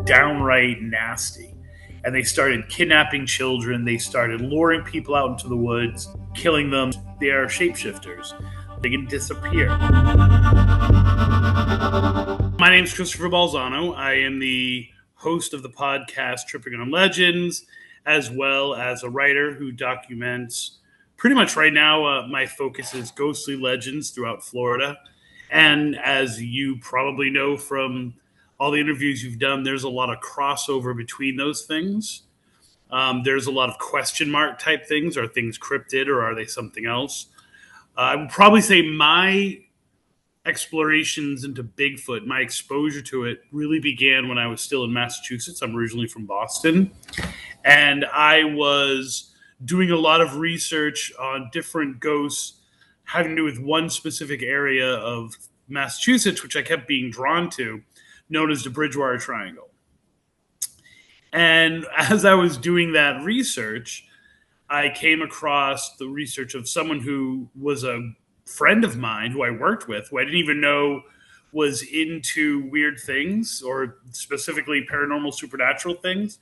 Downright nasty. And they started kidnapping children. They started luring people out into the woods, killing them. They are shapeshifters. They can disappear. My name is Christopher Balzano. I am the host of the podcast Tripping on Legends, as well as a writer who documents pretty much right now. My focus is ghostly legends throughout Florida. And as you probably know from all the interviews you've done, there's a lot of crossover between those things. There's a lot of question mark type things. Are things cryptid or are they something else? I would probably say my explorations into Bigfoot, my exposure to it really began when I was still in Massachusetts. I'm originally from Boston. And I was doing a lot of research on different ghosts having to do with one specific area of Massachusetts, which I kept being drawn to, known as the Bridgewater Triangle. And as I was doing that research, I came across the research of someone who was a friend of mine who I worked with, who I didn't even know was into weird things or specifically paranormal supernatural things.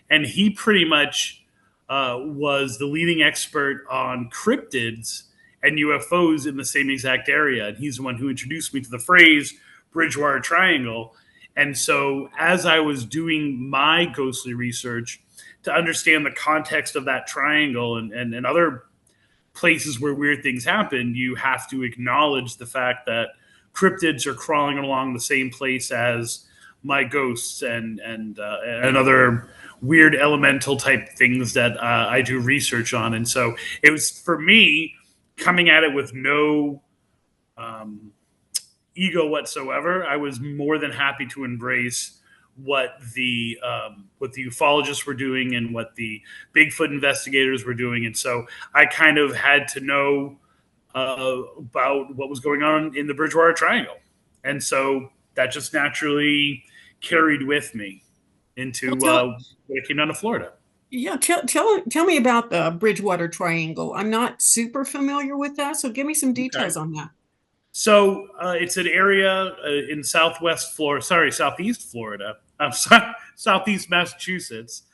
And he pretty much was the leading expert on cryptids and UFOs in the same exact area. And he's the one who introduced me to the phrase Bridgewater Triangle. And so as I was doing my ghostly research to understand the context of that triangle and other places where weird things happen, you have to acknowledge the fact that cryptids are crawling along the same place as my ghosts and other weird elemental type things that I do research on. And so it was, for me, coming at it with no ego whatsoever. I was more than happy to embrace what the ufologists were doing and what the Bigfoot investigators were doing, and so I kind of had to know about what was going on in the Bridgewater Triangle, and so that just naturally carried with me into when I came down to Florida. Yeah, tell me about the Bridgewater Triangle. I'm not super familiar with that, so give me some Okay. details on that. So it's an area in southeast Florida. I'm sorry, southeast Massachusetts.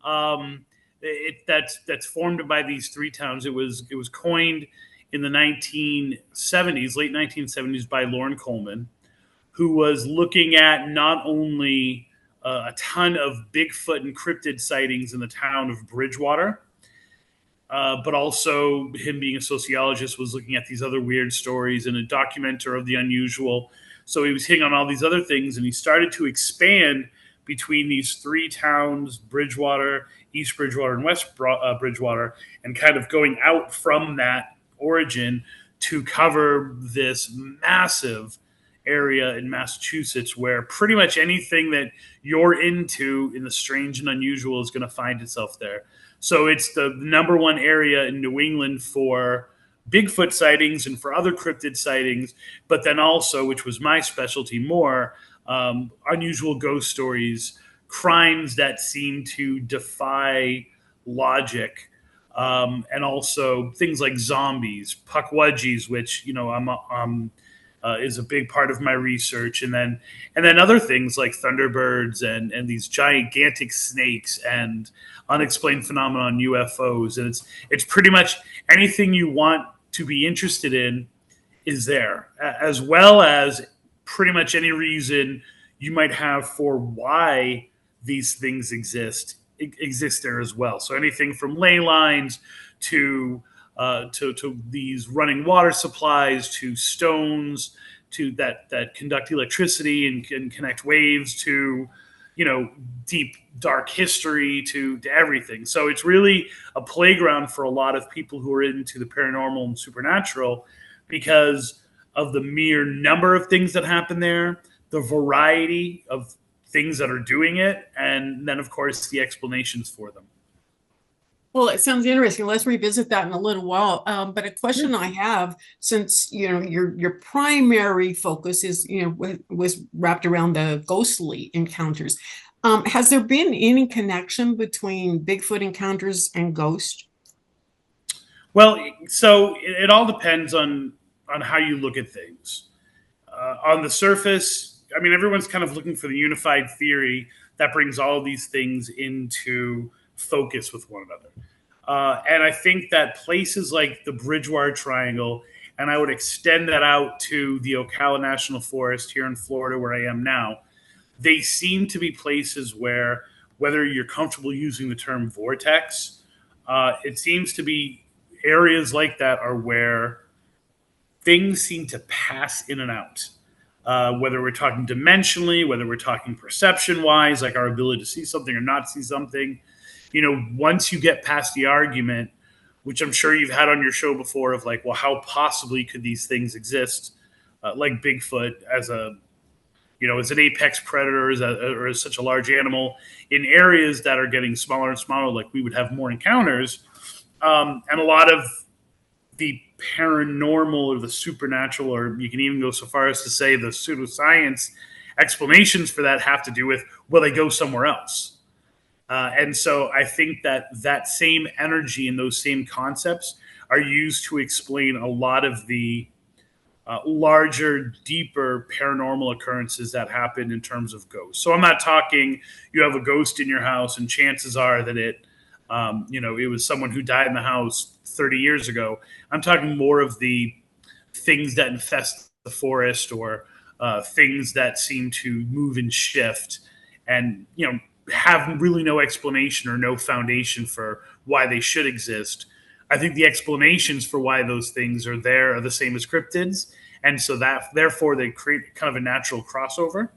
That's formed by these three towns. It was coined in the 1970s, late 1970s, by Lauren Coleman, who was looking at not only a ton of Bigfoot and cryptid sightings in the town of Bridgewater, but also him being a sociologist was looking at these other weird stories and a documenter of the unusual. So he was hitting on all these other things, and he started to expand between these three towns, Bridgewater, East Bridgewater, and West Bridgewater, and kind of going out from that origin to cover this massive area in Massachusetts where pretty much anything that you're into in the strange and unusual is going to find itself there. So it's the number one area in New England for Bigfoot sightings and for other cryptid sightings, but then also, which was my specialty more, unusual ghost stories, crimes that seem to defy logic, and also things like zombies, puckwudgies, which I'm is a big part of my research, and then other things like thunderbirds and these gigantic snakes and unexplained phenomenon UFOs, and it's pretty much anything you want to be interested in is there, as well as pretty much any reason you might have for why these things exist there as well. So anything from ley lines to these running water supplies, to stones, to that conduct electricity and can connect waves, to deep dark history, to everything. So it's really a playground for a lot of people who are into the paranormal and supernatural because of the mere number of things that happen there, the variety of things that are doing it, and then of course the explanations for them. Well, it sounds interesting. Let's revisit that in a little while. But a Yeah. question I have, since your primary focus is was wrapped around the ghostly encounters, has there been any connection between Bigfoot encounters and ghosts? Well, so it all depends on how you look at things. On the surface, I mean, everyone's kind of looking for the unified theory that brings all of these things into focus with one another. And I think that places like the Bridgewater Triangle, and I would extend that out to the Ocala National Forest here in Florida, where I am now, they seem to be places where, whether you're comfortable using the term vortex, it seems to be areas like that are where things seem to pass in and out. Whether we're talking dimensionally, whether we're talking perception wise, like our ability to see something or not see something, once you get past the argument, which I'm sure you've had on your show before, of like, well, how possibly could these things exist, like Bigfoot as as an apex predator, or as such a large animal in areas that are getting smaller and smaller, like we would have more encounters. And a lot of the paranormal or the supernatural, or you can even go so far as to say the pseudoscience explanations for that have to do with, well, they go somewhere else. And so I think that that same energy and those same concepts are used to explain a lot of the larger, deeper paranormal occurrences that happen in terms of ghosts. So I'm not talking you have a ghost in your house and chances are that it was someone who died in the house 30 years ago. I'm talking more of the things that infest the forest, or things that seem to move and shift and, have really no explanation or no foundation for why they should exist. I think the explanations for why those things are there are the same as cryptids. And so that therefore they create kind of a natural crossover.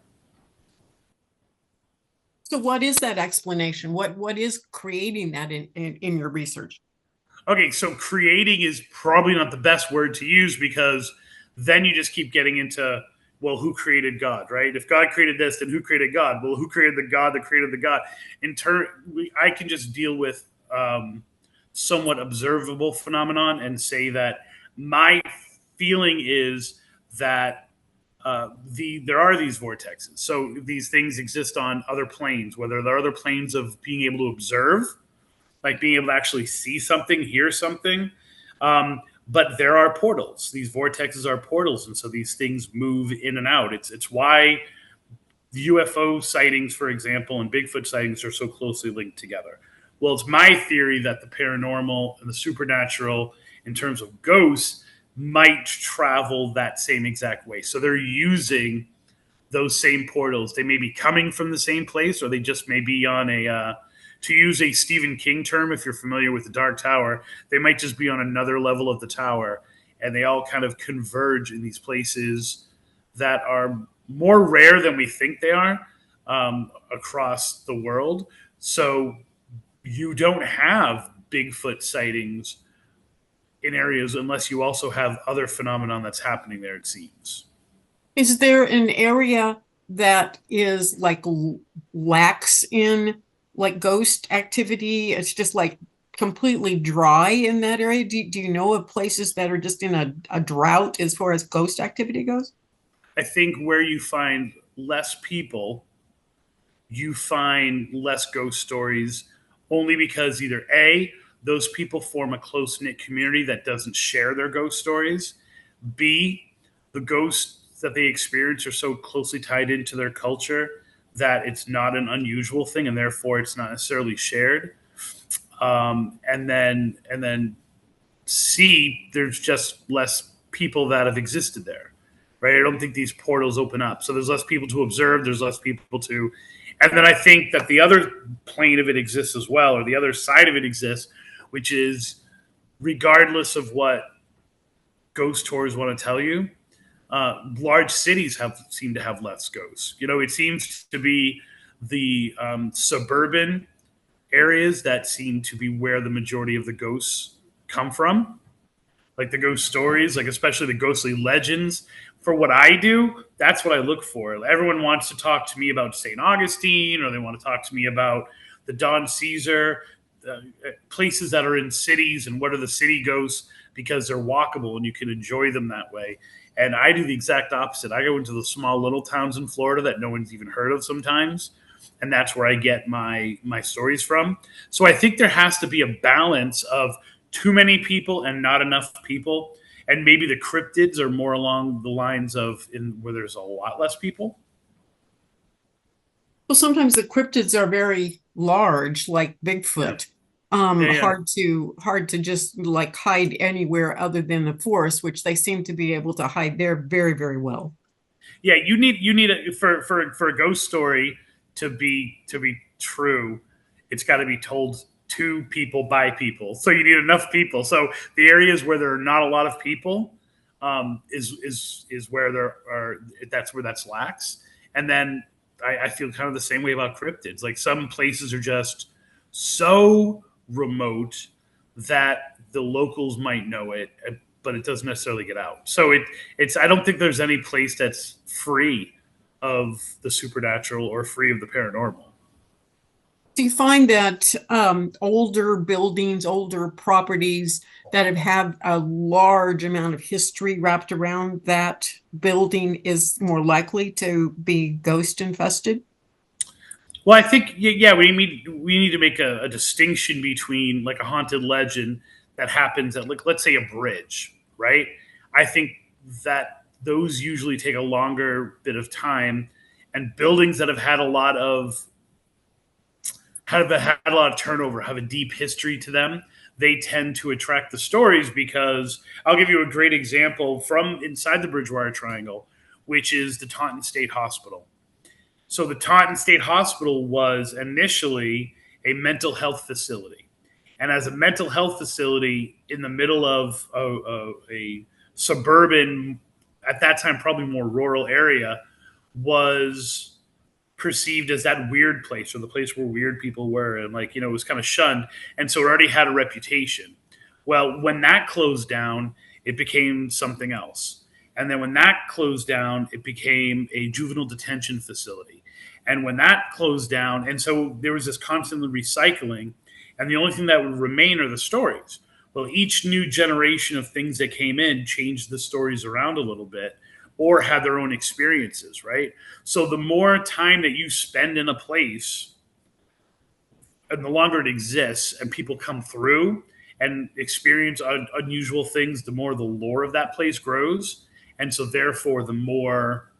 So what is that explanation? What is creating that in your research? Okay, so creating is probably not the best word to use, because then you just keep getting into, well, who created God, right? If God created this, then who created God? Well, who created the God that created the God? I can just deal with somewhat observable phenomenon and say that my feeling is that there are these vortexes. So these things exist on other planes, whether there are other planes of being able to observe, like being able to actually see something, hear something. But there are portals. These vortexes are portals, and so these things move in and out. It's why the UFO sightings, for example, and Bigfoot sightings are so closely linked together. Well, it's my theory that the paranormal and the supernatural, in terms of ghosts, might travel that same exact way. So they're using those same portals. They may be coming from the same place, or they just may be on to use a Stephen King term, if you're familiar with the Dark Tower, they might just be on another level of the tower, and they all kind of converge in these places that are more rare than we think they are, across the world. So you don't have Bigfoot sightings in areas unless you also have other phenomenon that's happening there, it seems. Is there an area that is like lax in like ghost activity? It's just like completely dry in that area. Do you know of places that are just in a drought as far as ghost activity goes? I think where you find less people, you find less ghost stories, only because either A, those people form a close knit community that doesn't share their ghost stories. B, the ghosts that they experience are so closely tied into their culture that it's not an unusual thing, and therefore it's not necessarily shared. And then C, there's just less people that have existed there, right? I don't think these portals open up, so there's less people to observe. There's less people to, and then I think that the other plane of it exists as well, or the other side of it exists, which is, regardless of what ghost tours want to tell you, large cities seem to have less ghosts. It seems to be the suburban areas that seem to be where the majority of the ghosts come from, like the ghost stories, like especially the ghostly legends. For what I do, that's what I look for. Everyone wants to talk to me about St. Augustine, or they want to talk to me about the Don Caesar, places that are in cities, and what are the city ghosts, because they're walkable and you can enjoy them that way. And I do the exact opposite. I go into the small little towns in Florida that no one's even heard of sometimes, and that's where I get my stories from. So I think there has to be a balance of too many people and not enough people. and maybe the cryptids are more along the lines of in where there's a lot less people. Well, sometimes the cryptids are very large, like Yeah, Bigfoot. yeah. Hard to just like hide anywhere other than the forest, which they seem to be able to hide there very, very well. Yeah, you need for a ghost story to be true. It's got to be told to people by people. So you need enough people. So the areas where there are not a lot of people is where there are. That's where that's lax. And then I feel kind of the same way about cryptids. Like some places are just so remote that the locals might know it, but it doesn't necessarily get out. So it's I don't think there's any place that's free of the supernatural or free of the paranormal. Do you find that older buildings, older properties that have had a large amount of history wrapped around that building is more likely to be ghost infested? Well, I think yeah, we need to make a distinction between like a haunted legend that happens at like let's say a bridge, right? I think that those usually take a longer bit of time, and buildings that have had a lot of turnover, have a deep history to them, they tend to attract the stories because I'll give you a great example from inside the Bridgewater Triangle, which is the Taunton State Hospital. So the Taunton State Hospital was initially a mental health facility. And as a mental health facility in the middle of a suburban, at that time, probably more rural area, was perceived as that weird place or the place where weird people were. And like, it was kind of shunned. And so it already had a reputation. Well, when that closed down, it became something else. And then when that closed down, it became a juvenile detention facility. And when that closed down, and so there was this constantly recycling, and the only thing that would remain are the stories. Well, each new generation of things that came in changed the stories around a little bit or had their own experiences, right? So the more time that you spend in a place and the longer it exists and people come through and experience unusual things, the more the lore of that place grows. And so therefore the more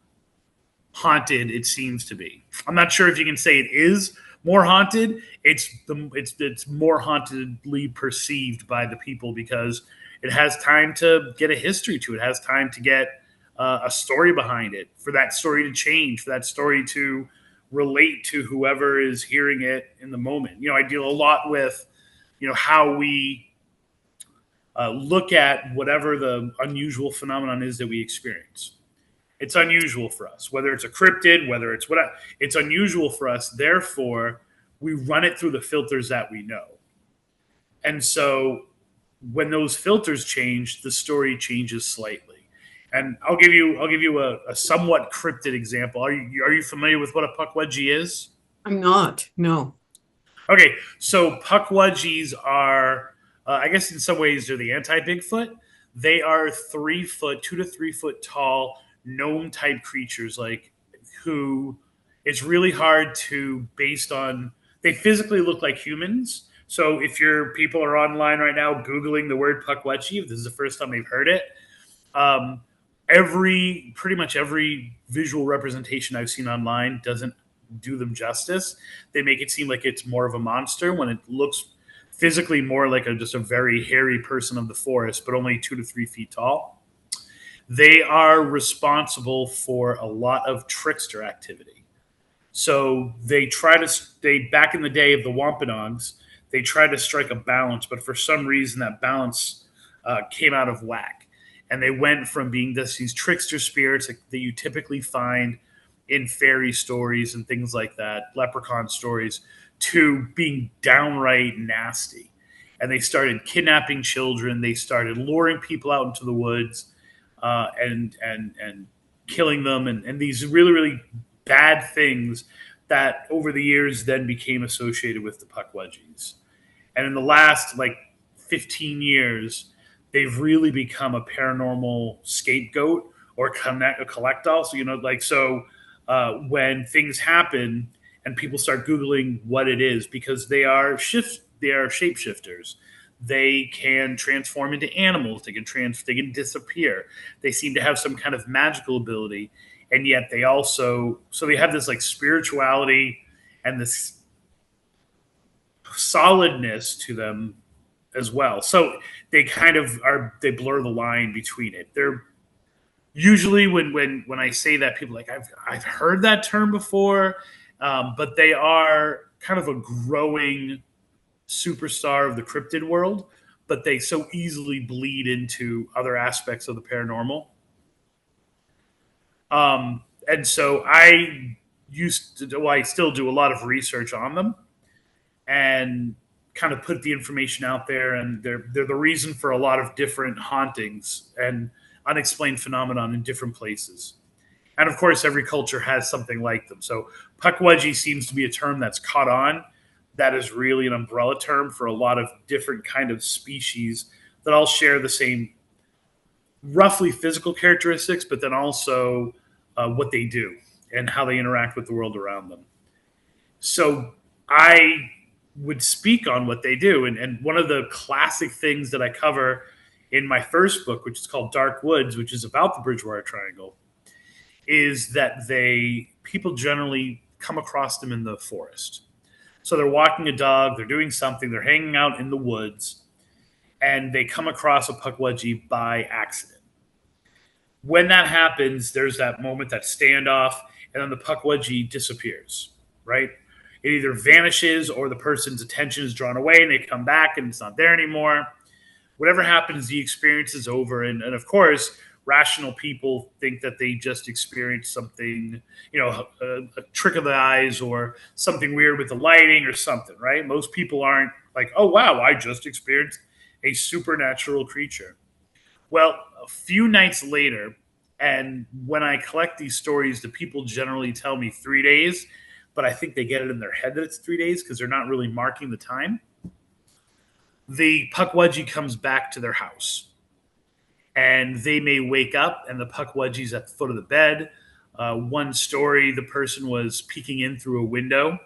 haunted it seems to be. I'm not sure if you can say it is more haunted. It's more hauntedly perceived by the people because it has time to get a history to it. It has time to get a story behind it, for that story to change, for that story to relate to whoever is hearing it in the moment. I deal a lot with how we look at whatever the unusual phenomenon is that we experience. It's unusual for us, whether it's a cryptid, whether it's what it's unusual for us. Therefore, we run it through the filters that we know. And so when those filters change, the story changes slightly. And I'll give you a somewhat cryptid example. Are you familiar with what a puckwudgie is? I'm not, no. Okay, so puckwudgies are, I guess in some ways they're the anti Bigfoot. They are 3 foot, 2 to 3 foot tall gnome type creatures, like who it's really hard to based on. They physically look like humans. So if your people are online right now googling the word puckwudgie, if this is the first time they've heard it, um, pretty much every visual representation I've seen online doesn't do them justice. They make it seem like it's more of a monster when it looks physically more like just a very hairy person of the forest, but only 2 to 3 feet tall. They are responsible for a lot of trickster activity. So they back in the day of the Wampanoags, they tried to strike a balance, but for some reason that balance came out of whack. And they went from being these trickster spirits that you typically find in fairy stories and things like that, leprechaun stories, to being downright nasty. And they started kidnapping children. They started luring people out into the woods and killing them, and these really really bad things that over the years then became associated with the puckwudgies. And in the last like 15 years, they've really become a paranormal scapegoat or connect a collector. So when things happen and people start googling what it is, because they are shapeshifters. They can transform into animals. They can disappear. They seem to have some kind of magical ability, and yet they also they have this like spirituality and this solidness to them as well. So they kind of are they blur the line between it. They're usually when I say that, people are like I've heard that term before, but they are kind of a growing superstar of the cryptid world, but they so easily bleed into other aspects of the paranormal. And so I I still do a lot of research on them and kind of put the information out there. And they're the reason for a lot of different hauntings and unexplained phenomenon in different places. And of course, every culture has something like them. So Pukwudgie seems to be a term that's caught on. That is really an umbrella term for a lot of different kind of species that all share the same roughly physical characteristics, but then also what they do and how they interact with the world around them. So I would speak on what they do. And one of the classic things that I cover in my first book, which is called Dark Woods, which is about the Bridgewater Triangle, is that people generally come across them in the forest. So they're walking a dog, they're doing something, they're hanging out in the woods, and they come across a Pukwudgie by accident. When that happens, there's that moment, that standoff, and then the Pukwudgie disappears, right? It either vanishes or the person's attention is drawn away and they come back and it's not there anymore. Whatever happens, the experience is over. And of course, rational people think that they just experienced something, a trick of the eyes or something weird with the lighting or something, right? Most people aren't like, oh, wow, I just experienced a supernatural creature. Well, a few nights later, and when I collect these stories, the people generally tell me 3 days, but I think they get it in their head that it's 3 days because they're not really marking the time. The Pukwudgie comes back to their house. And they may wake up and the Pukwudgie's at the foot of the bed. One story, the person was peeking in through a window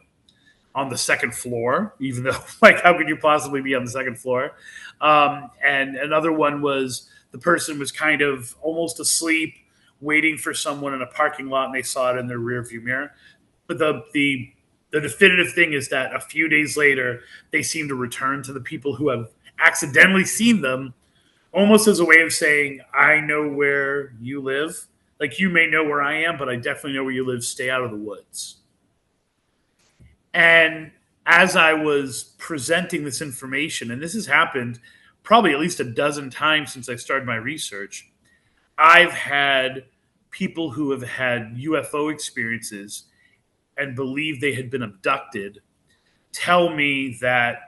on the second floor, even though, like, how could you possibly be on the second floor? And another one was the person was kind of almost asleep, waiting for someone in a parking lot, and they saw it in their rearview mirror. But the definitive thing is that a few days later, they seem to return to the people who have accidentally seen them, almost as a way of saying, I know where you live. Like, you may know where I am, but I definitely know where you live. Stay out of the woods. And as I was presenting this information, and this has happened probably at least a dozen times since I started my research, I've had people who have had UFO experiences and believe they had been abducted tell me that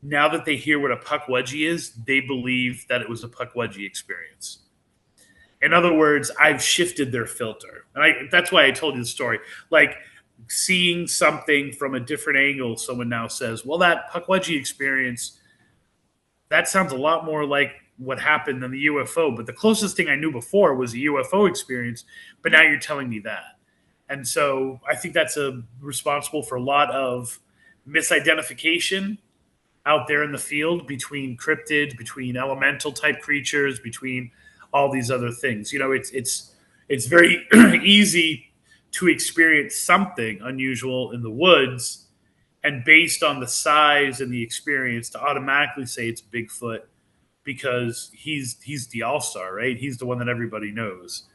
now that they hear what a Pukwudgie is, they believe that it was a Pukwudgie experience. In other words, I've shifted their filter. And that's why I told you the story. Like, seeing something from a different angle, someone now says, well, that Pukwudgie experience, that sounds a lot more like what happened than the UFO. But the closest thing I knew before was a UFO experience, but now you're telling me that. And so I think that's responsible for a lot of misidentification out there in the field between cryptids, between elemental type creatures, between all these other things. It's very easy to experience something unusual in the woods, and based on the size and the experience, to automatically say it's Bigfoot because he's the all-star, right? He's the one that everybody knows.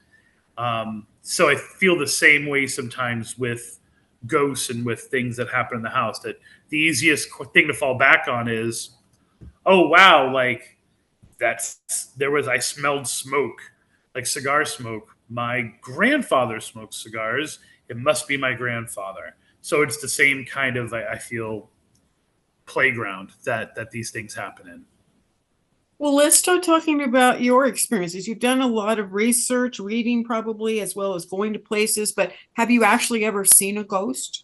So I feel the same way sometimes with ghosts and with things that happen in the house, that the easiest thing to fall back on is, oh wow, like I smelled smoke, like cigar smoke. My grandfather smoked cigars. It must be my grandfather. So it's the same kind of, I feel, playground that these things happen in. Well, let's start talking about your experiences. You've done a lot of research, reading probably, as well as going to places, but have you actually ever seen a ghost?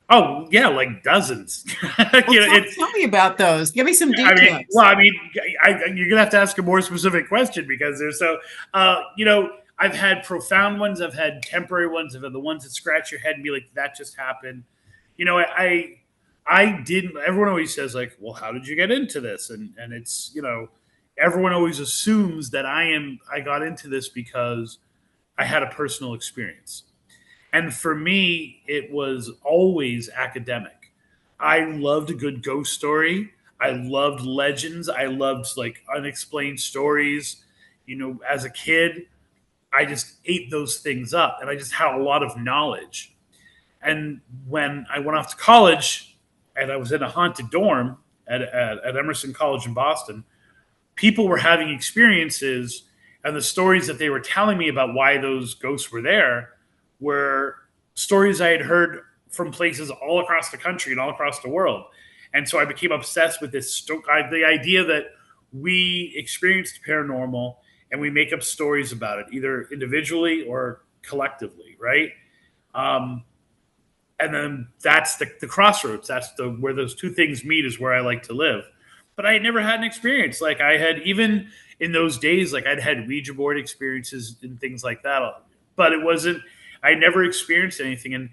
Oh yeah, like dozens. Well, tell me about those. Give me some details. You're gonna have to ask a more specific question because there's so, I've had profound ones, I've had temporary ones, I've had the ones that scratch your head and be like, that just happened. You know, I didn't. Everyone always says like, "Well, how did you get into this?" And it's everyone always assumes that I got into this because I had a personal experience. And for me, it was always academic. I loved a good ghost story. I loved legends. I loved like unexplained stories. As a kid, I just ate those things up and I just had a lot of knowledge. And when I went off to college and I was in a haunted dorm at Emerson College in Boston, people were having experiences, and the stories that they were telling me about why those ghosts were there were stories I had heard from places all across the country and all across the world. And so I became obsessed with the idea that we experienced paranormal and we make up stories about it, either individually or collectively, right? Um, and then that's the crossroads. That's the where those two things meet is where I like to live. But I had never had an experience like I had even in those days. Like I'd had Ouija board experiences and things like that, but it wasn't. I never experienced anything, and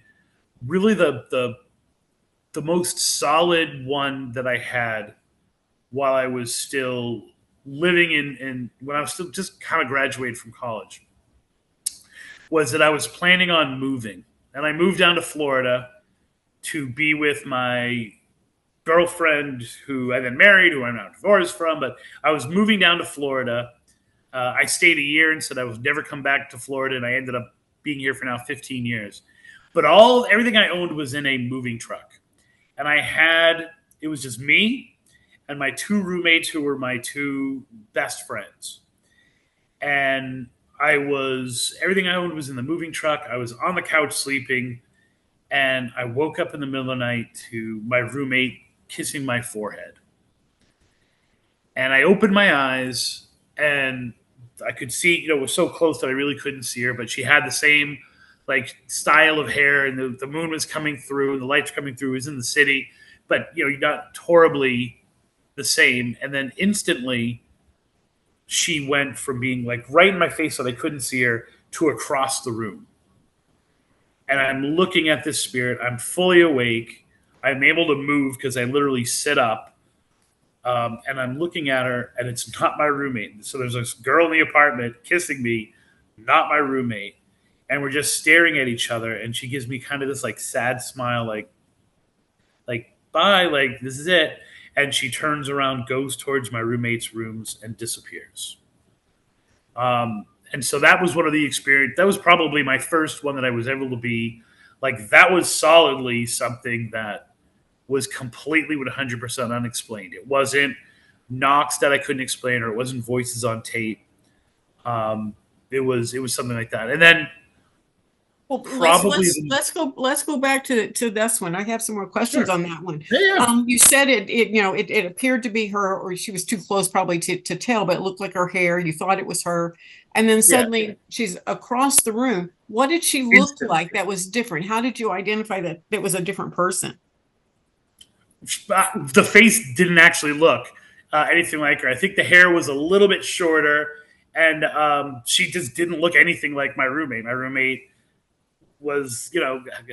really the most solid one that I had while I was still living in when I was still just kind of graduated from college was that I was planning on moving, and I moved down to Florida to be with my girlfriend who I then married, who I'm now divorced from. But I was moving down to Florida. I stayed a year and said I would never come back to Florida, and I ended up being here for now 15 years. But everything I owned was in a moving truck, and it was just me and my two roommates who were my two best friends, and everything I owned was in the moving truck. I was on the couch sleeping, and I woke up in the middle of the night to my roommate kissing my forehead. And I opened my eyes and I could see, it was so close that I really couldn't see her, but she had the same like style of hair, and the moon was coming through and the lights coming through. It was in the city, but not horribly the same. And then instantly she went from being like right in my face so they couldn't see her to across the room. And I'm looking at this spirit. I'm fully awake. I'm able to move because I literally sit up. And I'm looking at her, and it's not my roommate. So there's this girl in the apartment kissing me, not my roommate. And we're just staring at each other. And she gives me kind of this like sad smile, like bye, like this is it. And she turns around, goes towards my roommate's rooms, and disappears. And so that was one of the experience. That was probably my first one that I was able to be like. That was solidly something that was completely 100% unexplained. It wasn't knocks that I couldn't explain, or it wasn't voices on tape. It was something like that. And then Well, probably let's go back to this one. I have some more questions sure, on that one. yeah, yeah, You said it appeared to be her, or she was too close probably to tell, but it looked like her hair. You thought it was her, and then yeah. suddenly she's across the room. What did she look Instantly. like that was different? How did you identify that it was a different person? The face didn't actually look anything like her. I think the hair was a little bit shorter, and she just didn't look anything like my roommate. My roommate was,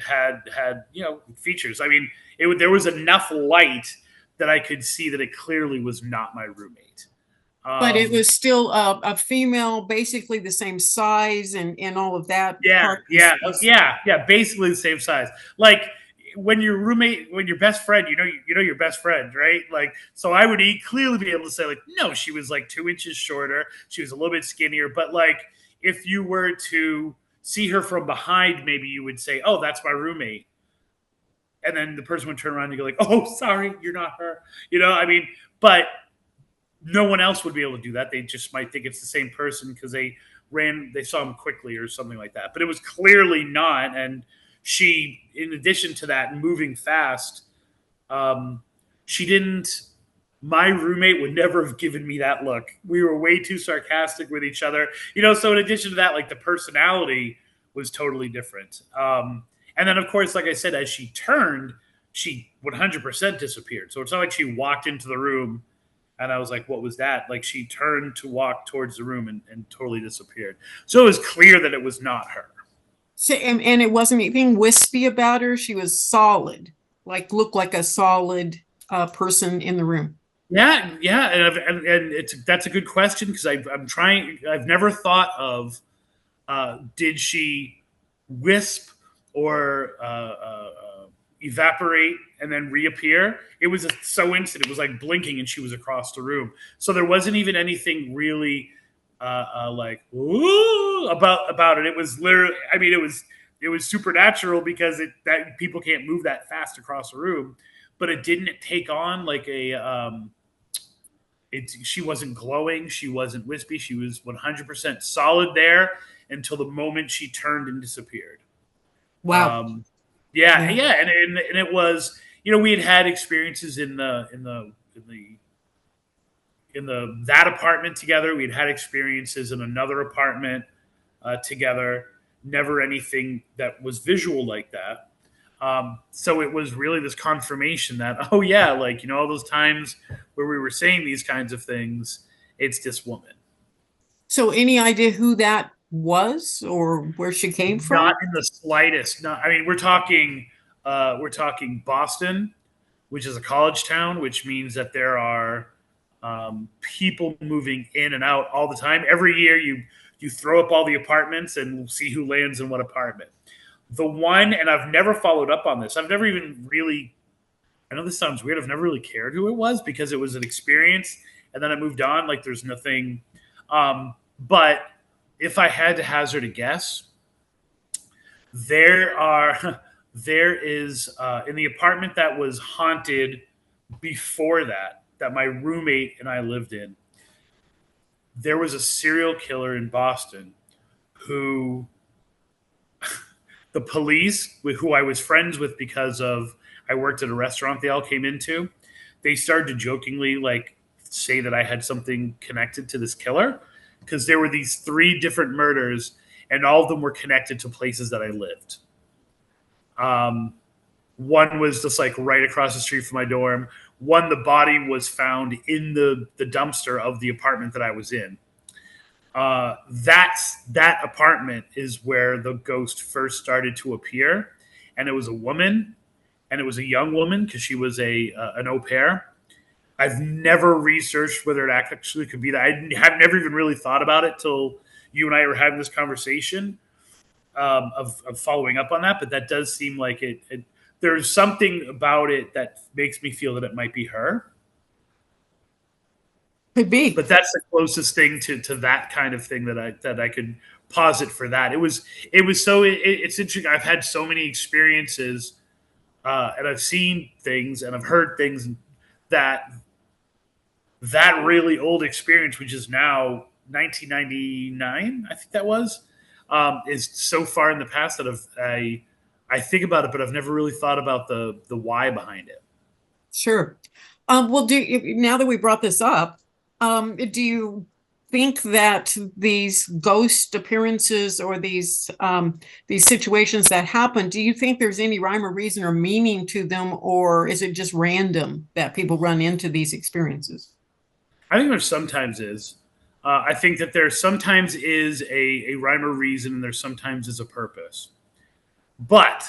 had features. I mean, there was enough light that I could see that it clearly was not my roommate. But it Um, was still a female, basically the same size and all of that yeah, part yeah, was yeah. Basically the same size. Like when your best friend, you know your best friend, right? Like, so I would clearly be able to say, like, no, she was like 2 inches shorter. She was a little bit skinnier, but like, if you were to see her from behind, maybe you would say, oh, that's my roommate. And then the person would turn around and go like, oh, sorry, you're not her. I mean, but no one else would be able to do that. They just might think it's the same person because they saw him quickly or something like that. But it was clearly not. And she, in addition to that, moving fast, um, she didn't. My roommate would never have given me that look. We were way too sarcastic with each other, So in addition to that, like the personality was totally different. And then, of course, like I said, as she turned, she 100% disappeared. So it's not like she walked into the room and I was like, what was that? Like she turned to walk towards the room and totally disappeared. So it was clear that it was not her. and it wasn't anything wispy about her. She was solid. like look like a solid person in the room? Yeah, yeah, and that's a good question because I'm trying. I've never thought of did she wisp or evaporate and then reappear? It was so instant. It was like blinking, and she was across the room. So there wasn't even anything really like ooh about it. It was literally. I mean, it was supernatural because that people can't move that fast across the room, but it didn't take on like a she wasn't glowing, she wasn't wispy, she was 100% solid there until the moment she turned and disappeared. Wow. Um, yeah, Yeah. yeah, and it was, we had experiences in the that apartment together. We'd had experiences in another apartment together. Never anything that was visual like that. So it was really this confirmation that, oh yeah, like, all those times where we were saying these kinds of things, it's this woman. So any idea who that was or where she came Not from? in the slightest. Not, I mean, we're talking Boston, which is a college town, which means that there are people moving in and out all the time. Every year, you throw up all the apartments and see who lands in what apartment. The one, and I've never followed up on this. I've never even really. I know this sounds weird. I've never really cared who it was because it was an experience, and then I moved on. Like there's nothing. But if I had to hazard a guess, there are there is in the apartment that was haunted before that my roommate and I lived in, there was a serial killer in Boston who the police, who I was friends with because of I worked at a restaurant they all came into, they started to jokingly like say that I had something connected to this killer because there were these three different murders and all of them were connected to places that I lived. Um, One was just like right across the street from my dorm. One, the body was found in the dumpster of the apartment that I was in. That apartment is where the ghost first started to appear, and it was a woman, and it was a young woman because she was a an au pair. I've never researched whether it actually could be that. I have never even really thought about it till you and I were having this conversation of following up on that. But that does seem like it. There's something about it that makes me feel that it might be her. Could be. But that's the closest thing to that kind of thing that I could posit for that. It was so it's interesting. I've had so many experiences, and I've seen things and I've heard things that that really old experience, which is now 1999, I think that was, is so far in the past that I think about it, but I've never really thought about the why behind it. Sure. Well, now that we brought this up, do you think that these ghost appearances or these situations that happen, do you think there's any rhyme or reason or meaning to them, or is it just random that people run into these experiences? I think there sometimes is. I think that there sometimes is a rhyme or reason, and there sometimes is a purpose. But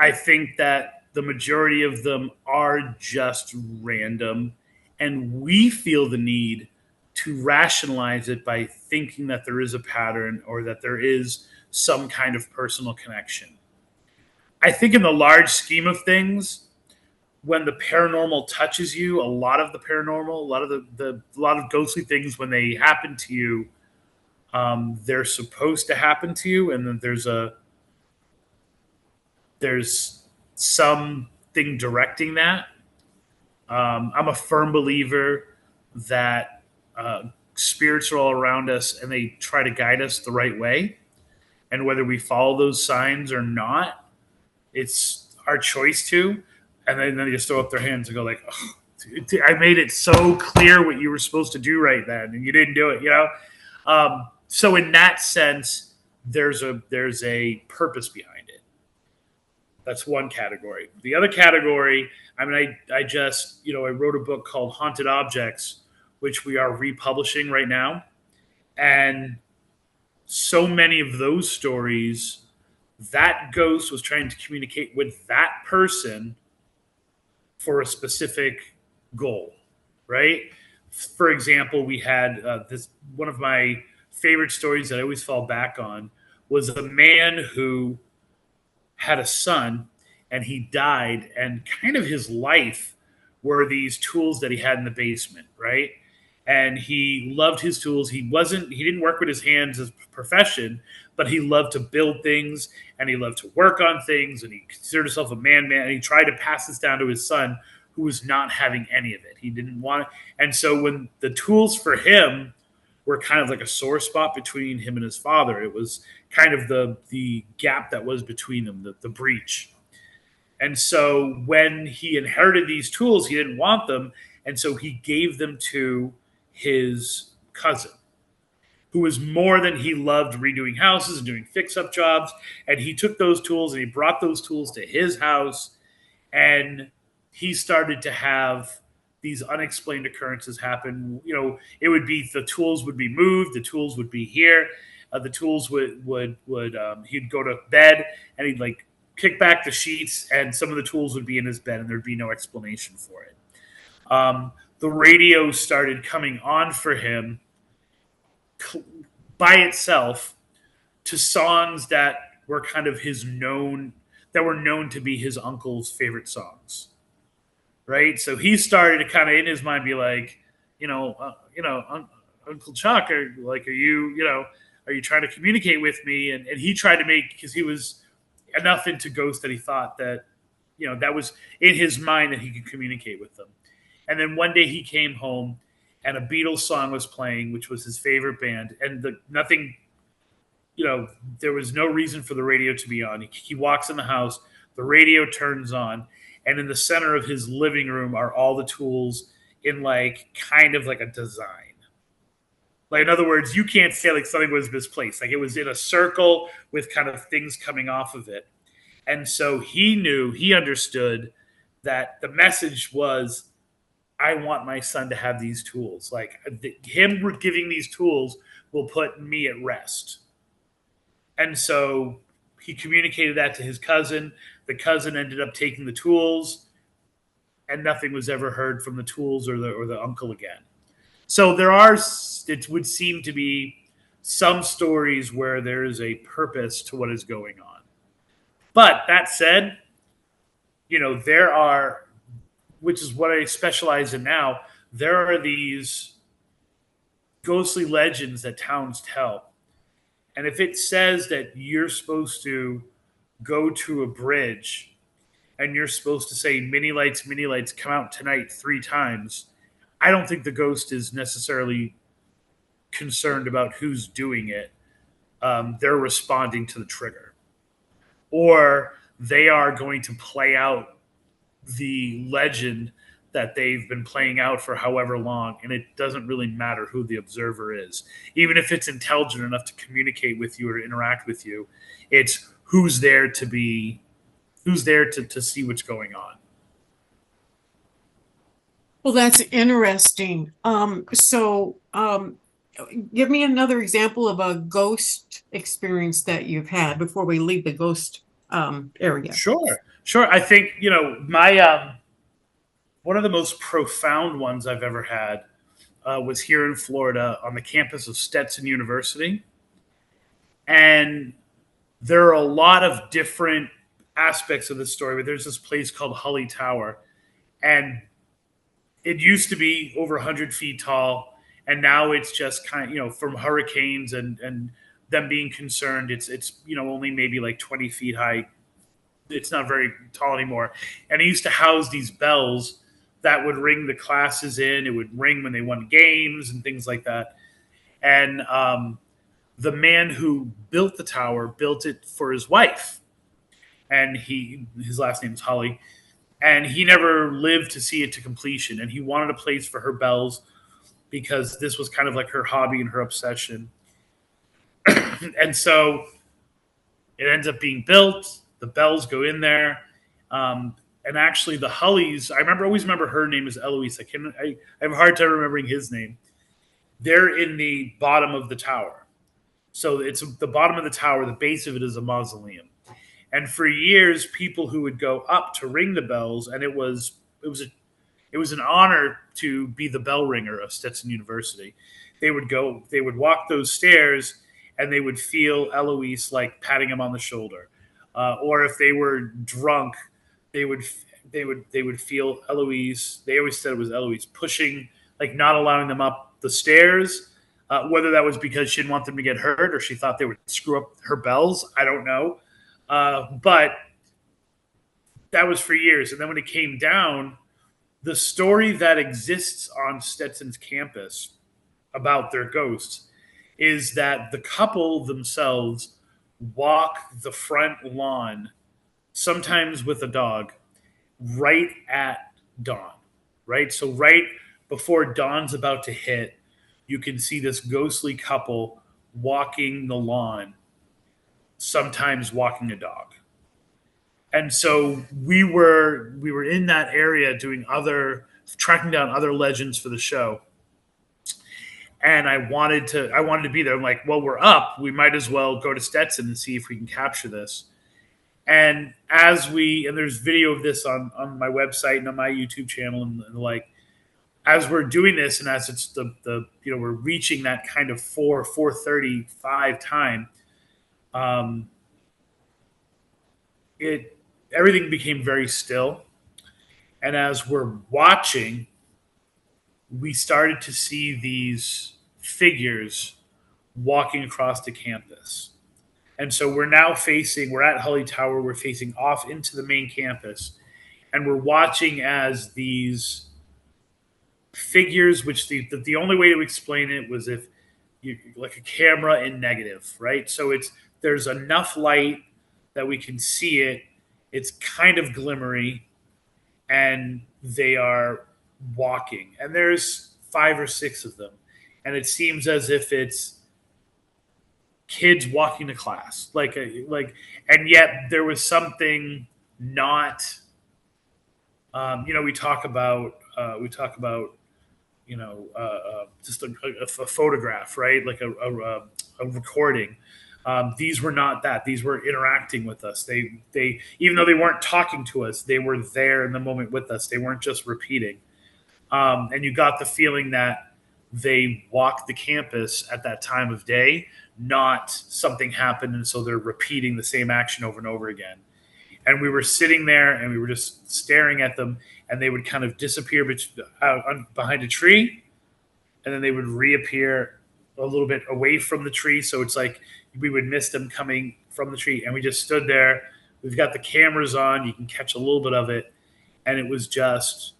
I think that the majority of them are just random, and we feel the need to rationalize it by thinking that there is a pattern or that there is some kind of personal connection. I think in the large scheme of things, when the paranormal touches you, a lot of the paranormal, a lot of a lot of ghostly things, when they happen to you, they're supposed to happen to you, and then there's something directing that. I'm a firm believer that spirits are all around us, and they try to guide us the right way. And whether we follow those signs or not, it's our choice to. And then they just throw up their hands and go like, oh, I made it so clear what you were supposed to do right then, and you didn't do it. So in that sense, there's a purpose behind it. That's one category. The other category, I mean, I just I wrote a book called Haunted Objects, which we are republishing right now, and so many of those stories, that ghost was trying to communicate with that person for a specific goal, right? For example, we had this one of my favorite stories that I always fall back on was a man who had a son and he died, and kind of his life were these tools that he had in the basement, right? And he loved his tools. He didn't work with his hands as a profession, but he loved to build things and he loved to work on things, and he considered himself a man, and he tried to pass this down to his son who was not having any of it. He didn't want it. And so when the tools for him were kind of like a sore spot between him and his father, it was kind of the gap that was between them, the breach. And so when he inherited these tools, he didn't want them. And so he gave them to his cousin, who was more than he loved redoing houses and doing fix up jobs. And he took those tools and he brought those tools to his house. And he started to have these unexplained occurrences happen. It would be the tools would be moved, the tools would be here, the tools would he'd go to bed and he'd like kick back the sheets, and some of the tools would be in his bed, and there'd be no explanation for it. The radio started coming on for him by itself to songs that were kind of that were known to be his uncle's favorite songs, right? So he started to kind of in his mind be like, Uncle Chuck, are you trying to communicate with me? And he tried to make, because he was enough into ghosts that he thought that, that was in his mind that he could communicate with them. And then one day he came home and a Beatles song was playing, which was his favorite band, and there was no reason for the radio to be on. He walks in the house, the radio turns on, and in the center of his living room are all the tools in like kind of like a design. Like, in other words, you can't say like something was misplaced. Like, it was in a circle with kind of things coming off of it. And so he understood that the message was, I want my son to have these tools. Like, him giving these tools will put me at rest. And so he communicated that to his cousin. The cousin ended up taking the tools, and nothing was ever heard from the tools or the uncle again. So it would seem to be some stories where there is a purpose to what is going on. But that said, there are, which is what I specialize in now, there are these ghostly legends that towns tell. And if it says that you're supposed to go to a bridge and you're supposed to say, mini lights, come out tonight 3 times, I don't think the ghost is necessarily concerned about who's doing it. They're responding to the trigger. Or they are going to play out the legend that they've been playing out for however long, and it doesn't really matter who the observer is. Even if it's intelligent enough to communicate with you or interact with you, it's who's there to see what's going on. Well, that's interesting. Give me another example of a ghost experience that you've had before we leave the ghost area. Sure. I think, my one of the most profound ones I've ever had was here in Florida on the campus of Stetson University. And there are a lot of different aspects of the story, but there's this place called Hully Tower. And it used to be over 100 feet tall, and now it's just kind of, from hurricanes and them being concerned, it's only maybe like 20 feet high. It's not very tall anymore. And it used to house these bells that would ring the classes in. It would ring when they won games and things like that. And the man who built the tower built it for his wife, and his last name is Holly. And he never lived to see it to completion. And he wanted a place for her bells because this was kind of like her hobby and her obsession. And so it ends up being built. The bells go in there. And actually, the Hullies, always remember her name is Eloise. I have a hard time remembering his name. They're in the bottom of the tower. So it's the bottom of the tower. The base of it is a mausoleum. And for years, people who would go up to ring the bells, and it was it was an honor to be the bell ringer of Stetson University. They would walk those stairs, and they would feel Eloise like patting him on the shoulder, or if they were drunk, they would they would feel Eloise. They always said it was Eloise pushing, like not allowing them up the stairs. Whether that was because she didn't want them to get hurt or she thought they would screw up her bells, I don't know. But that was for years. And then when it came down, the story that exists on Stetson's campus about their ghosts is that the couple themselves walk the front lawn, sometimes with a dog, right at dawn, right? So, right before dawn's about to hit, you can see this ghostly couple walking the lawn, sometimes walking a dog. And so we were in that area doing other tracking down other legends for the show, and I wanted to be there. I'm like, well, we're up, we might as well go to Stetson and see if we can capture this. And there's video of this on my website and on my YouTube channel, and like, as we're doing this, and as it's the we're reaching that kind of 4:35 time, um, it everything became very still. And as we're watching, we started to see these figures walking across the campus. And so we're at Hully Tower, we're facing off into the main campus, and we're watching as these figures, which the only way to explain it was if you like a camera in negative, right? So there's enough light that we can see it. It's kind of glimmery, and they are walking. And there's 5 or 6 of them, and it seems as if it's kids walking to class, and yet there was something not. We talk about just a photograph, right? Like a recording. These were not that. These were interacting with us. They even though they weren't talking to us, they were there in the moment with us. They weren't just repeating. And you got the feeling that they walked the campus at that time of day, not something happened, and so they're repeating the same action over and over again. And we were sitting there, and we were just staring at them, and they would kind of disappear behind a tree, and then they would reappear a little bit away from the tree. So it's like we would miss them coming from the tree, and we just stood there. We've got the cameras on; you can catch a little bit of it, and it was just,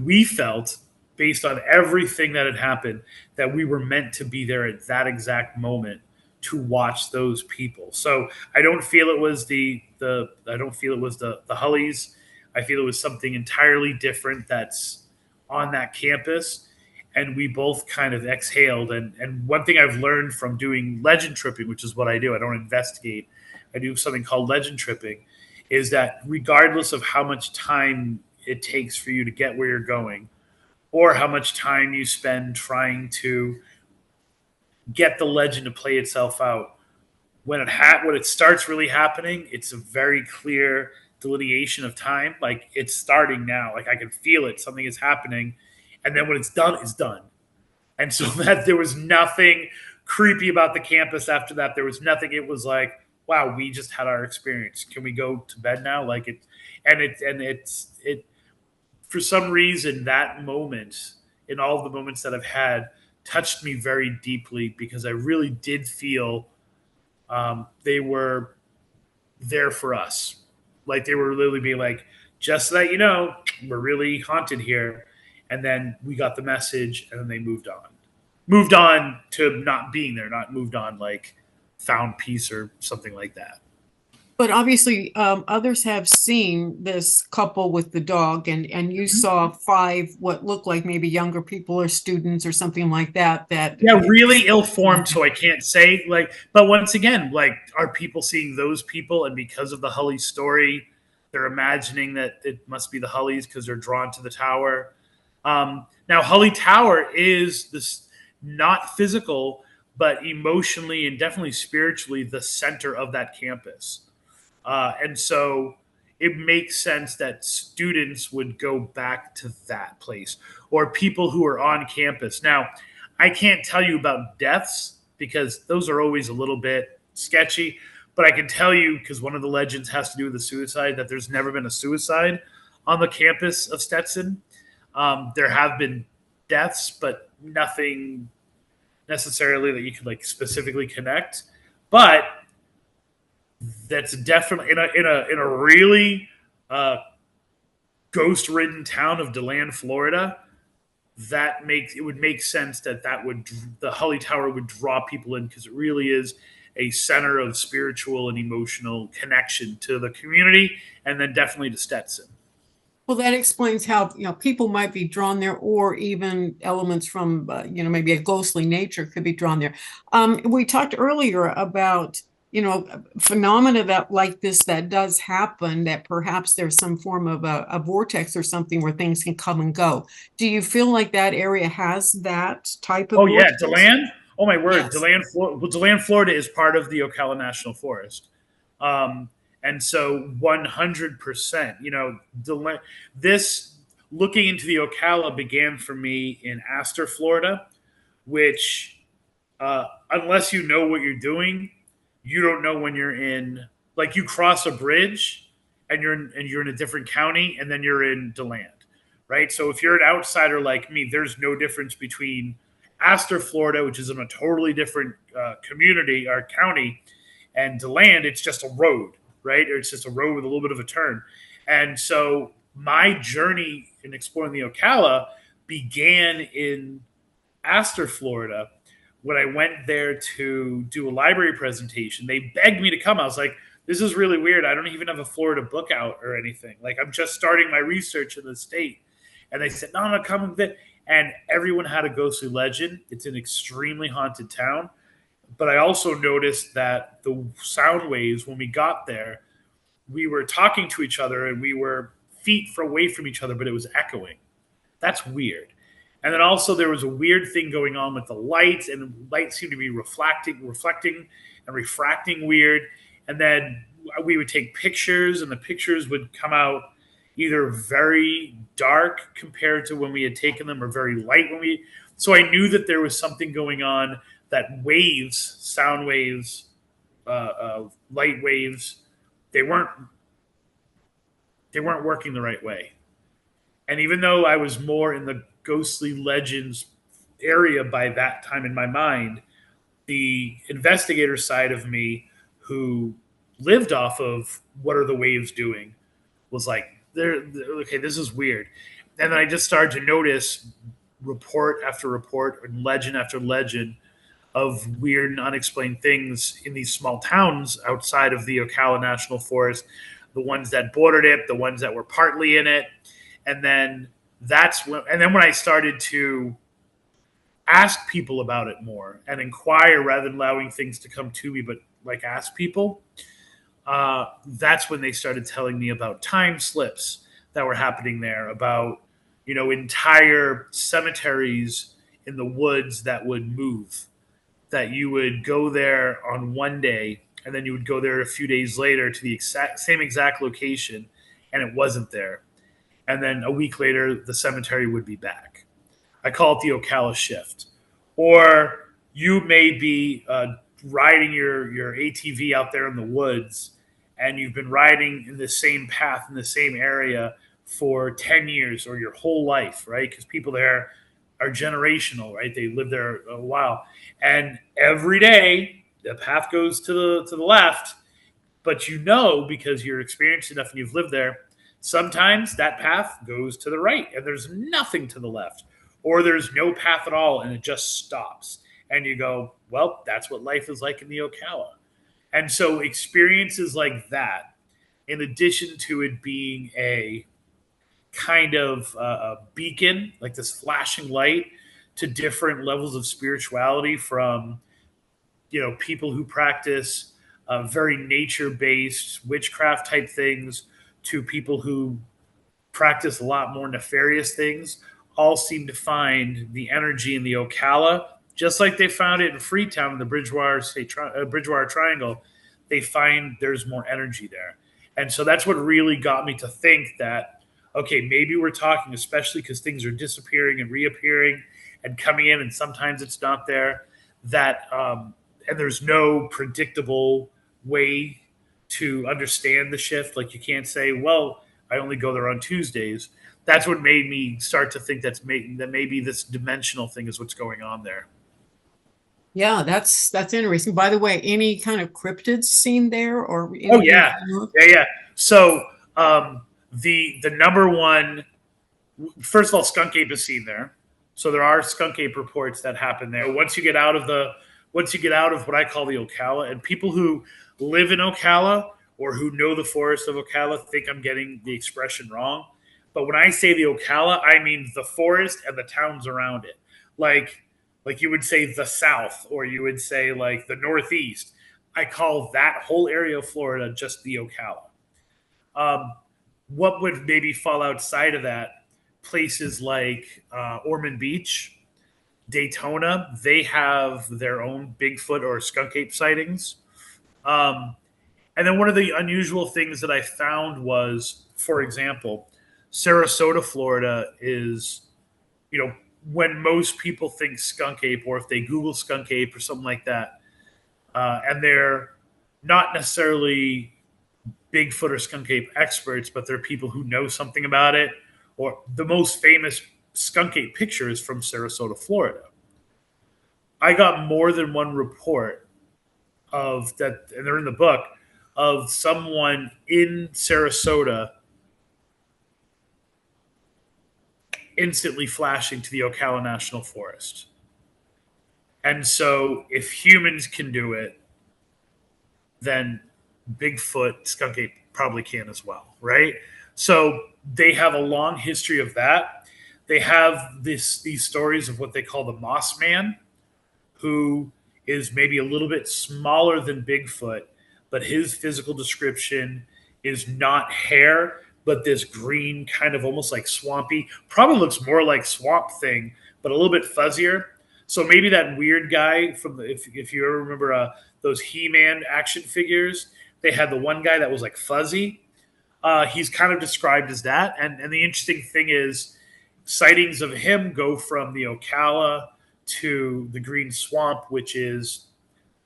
we felt, based on everything that had happened, that we were meant to be there at that exact moment to watch those people. So I don't feel it was the Hullies. I feel it was something entirely different that's on that campus. And we both kind of exhaled. And one thing I've learned from doing legend tripping, which is what I do, I don't investigate, I do something called legend tripping, is that regardless of how much time it takes for you to get where you're going, or how much time you spend trying to get the legend to play itself out, when it starts really happening, it's a very clear delineation of time. Like, it's starting now. Like, I can feel it. Something is happening. And then when it's done, it's done. And so that there was nothing creepy about the campus after that. There was nothing. It was like, wow, we just had our experience. Can we go to bed now? Like it, and it, for some reason, that moment, in all of the moments that I've had, touched me very deeply, because I really did feel they were there for us. Like, they were literally being like, just so that you know, we're really haunted here. And then we got the message, and then they moved on. Moved on to not being there, not moved on like found peace or something like that. But obviously, others have seen this couple with the dog, and you saw 5 what looked like maybe younger people or students or something like that. Yeah, really ill-formed, so I can't say, like. But once again, like, are people seeing those people, and because of the Hully story, they're imagining that it must be the Hullies because they're drawn to the tower. Now, Hully Tower is this not physical, but emotionally and definitely spiritually the center of that campus. And so it makes sense that students would go back to that place or people who are on campus. Now, I can't tell you about deaths because those are always a little bit sketchy, but I can tell you because one of the legends has to do with the suicide that there's never been a suicide on the campus of Stetson. There have been deaths, but nothing necessarily that you could like specifically connect. But that's definitely in a really uh, ghost-ridden town of DeLand, Florida. That makes it would make sense that the Holly Tower would draw people in because it really is a center of spiritual and emotional connection to the community, and then definitely to Stetson. Well, that explains how, people might be drawn there, or even elements from, maybe a ghostly nature could be drawn there. We talked earlier about, phenomena that like this that does happen, that perhaps there's some form of a vortex or something where things can come and go. Do you feel like that area has that type of Oh yeah, vortex? Deland. Oh my word, Yes. Deland. Well, Deland, Florida, is part of the Ocala National Forest, um, and so 100%. Deland. This looking into the Ocala began for me in Astor, Florida, which, unless you know what you're doing, you don't know when you're in. Like you cross a bridge, and you're in a different county, and then you're in Deland, right? So if you're an outsider like me, there's no difference between Astor, Florida, which is in a totally different community or county, and Deland. It's just a road, right? Or it's just a road with a little bit of a turn. And so my journey in exploring the Ocala began in Astor, Florida, when I went there to do a library presentation. They begged me to come. I was like, this is really weird. I don't even have a Florida book out or anything. Like, I'm just starting my research in the state. And they said, no, come with it. And everyone had a ghostly legend. It's an extremely haunted town. But I also noticed that the sound waves, when we got there, we were talking to each other and we were feet away from each other, but it was echoing. That's weird. And then also there was a weird thing going on with the lights, and lights seemed to be reflecting and refracting weird. And then we would take pictures, and the pictures would come out either very dark compared to when we had taken them, or very light when we. So I knew that there was something going on. That waves, sound waves, light waves, they weren't they weren't working the right way. And even though I was more in the ghostly legends area by that time in my mind, the investigator side of me, who lived off of what are the waves doing, was like, okay, this is weird. And then I just started to notice report after report and legend after legend of weird and unexplained things in these small towns outside of the Ocala National Forest, the ones that bordered it, the ones that were partly in it. And then when I started to ask people about it more and inquire rather than allowing things to come to me, but like ask people, that's when they started telling me about time slips that were happening there, about entire cemeteries in the woods that would move, that you would go there on one day and then you would go there a few days later to the same exact location and it wasn't there. And then a week later, the cemetery would be back. I call it the Ocala shift. Or you may be riding your ATV out there in the woods, and you've been riding in the same path in the same area for 10 years or your whole life, right? Because people there are generational, right? They live there a while. And every day, the path goes to the left, but because you're experienced enough and you've lived there, sometimes that path goes to the right and there's nothing to the left, or there's no path at all and it just stops. And you go, well, that's what life is like in the Ocala. And so experiences like that, in addition to it being a kind of a beacon, like this flashing light to different levels of spirituality, from people who practice very nature-based witchcraft type things to people who practice a lot more nefarious things, all seem to find the energy in the Ocala, just like they found it in Freetown in the Bridgewater Triangle. They find there's more energy there. And so that's what really got me to think that, okay, maybe we're talking, especially because things are disappearing and reappearing and coming in, and sometimes it's not there, that, and there's no predictable way to understand the shift. Like you can't say, well, I only go there on Tuesdays. That's what made me start to think that maybe this dimensional thing is what's going on there. Yeah, that's interesting. By the way, any kind of cryptids seen there or Oh anything yeah, that you know of? yeah. So the number one, first of all, skunk ape is seen there. So there are skunk ape reports that happen there. Once you get out of what I call the Ocala, and people who live in Ocala or who know the forest of Ocala think I'm getting the expression wrong. But when I say the Ocala, I mean the forest and the towns around it. Like like you would say the South, or you would say like the Northeast. I call that whole area of Florida just the Ocala. Um, what would maybe fall outside of that? Places like Ormond Beach, Daytona, they have their own Bigfoot or skunk ape sightings. Um, and then one of the unusual things that I found was, for example, Sarasota, Florida is, you know, when most people think skunk ape, or if they Google skunk ape or something like that, and they're not necessarily Bigfoot or skunk ape experts, but they're people who know something about it. Or the most famous skunk ape picture is from Sarasota, Florida. I got more than one report of that, and they're in the book, of someone in Sarasota instantly flashing to the Ocala National Forest. And so, if humans can do it, then Bigfoot, skunk ape probably can as well, right? So they have a long history of that. They have these stories of what they call the Moss Man, who is maybe a little bit smaller than Bigfoot, but his physical description is not hair, but this green kind of almost like swampy, probably looks more like Swamp Thing, but a little bit fuzzier. So maybe that weird guy from if you ever remember those He-Man action figures, they had the one guy that was like fuzzy. He's kind of described as that, and the interesting thing is sightings of him go from the Ocala to the Green Swamp, which is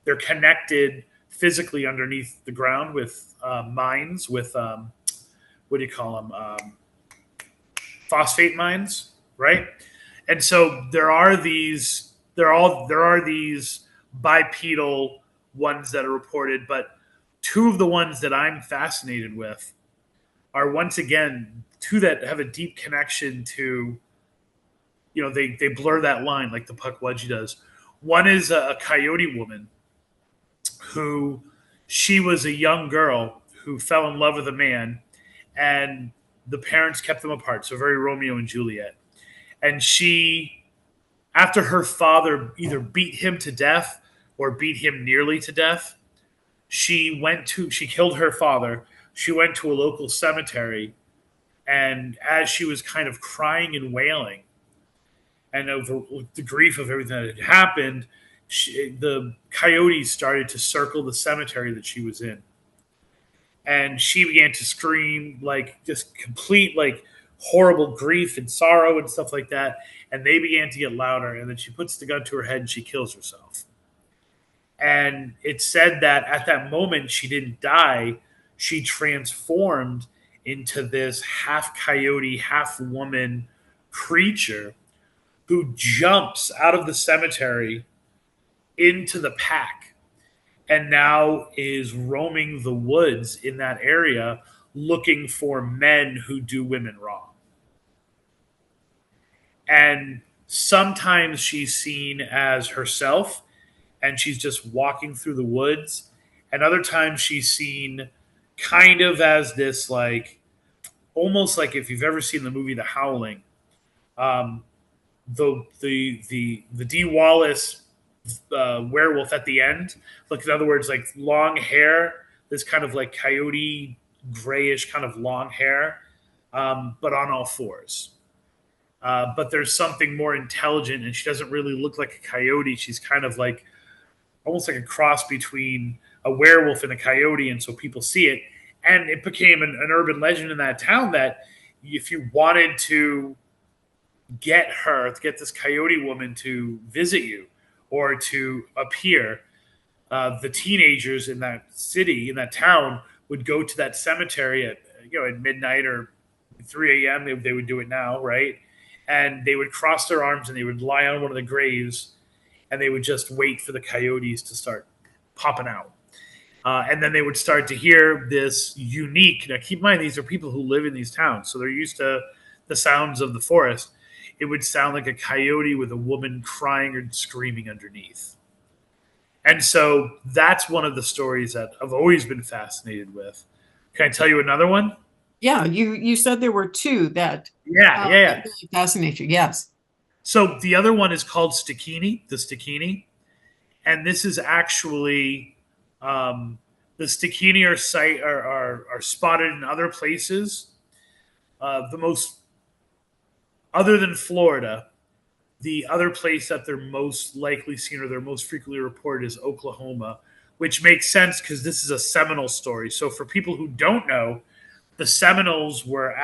they're connected physically underneath the ground with mines, with what do you call them? Phosphate mines, right? And so there are these bipedal ones that are reported, but two of the ones that I'm fascinated with are once again two that have a deep connection to, they blur that line like the Pukwudgie does. One is a coyote woman who she was a young girl who fell in love with a man, and the parents kept them apart. So very Romeo and Juliet. And she, after her father either beat him to death or beat him nearly to death, she killed her father. She went to a local cemetery, and as she was kind of crying and wailing, and over the grief of everything that had happened, the coyotes started to circle the cemetery that she was in, and she began to scream like just complete like horrible grief and sorrow and stuff like that. And they began to get louder, and then she puts the gun to her head and she kills herself. And it said that at that moment she didn't die; she transformed into this half coyote, half woman creature who jumps out of the cemetery into the pack and now is roaming the woods in that area looking for men who do women wrong. And sometimes she's seen as herself and she's just walking through the woods. And other times she's seen kind of as this, like, almost like if you've ever seen the movie The Howling, um, the D Wallace werewolf at the end. Like in other words, like long hair, this kind of like coyote grayish kind of long hair, but on all fours. But there's something more intelligent, and she doesn't really look like a coyote. She's kind of like almost like a cross between a werewolf and a coyote, and so people see it. And it became an urban legend in that town that if you wanted to get this coyote woman to visit you or to appear, the teenagers in that city, in that town, would go to that cemetery at at midnight or 3 a.m. They would do it now, right? And they would cross their arms and they would lie on one of the graves and they would just wait for the coyotes to start popping out. And then they would start to hear this unique. Now, keep in mind, these are people who live in these towns, so they're used to the sounds of the forest. It would sound like a coyote with a woman crying or screaming underneath. And so that's one of the stories that I've always been fascinated with. Can I tell you another one? Yeah, you said there were two Yeah, yeah, that yeah. really fascinate you. Yes. So the other one is called Stikini, the Stikini, and this is actually the Stikini are spotted in other places. The most other than Florida, the other place that they're most likely seen or they're most frequently reported is Oklahoma, which makes sense because this is a Seminole story. So for people who don't know, the Seminoles were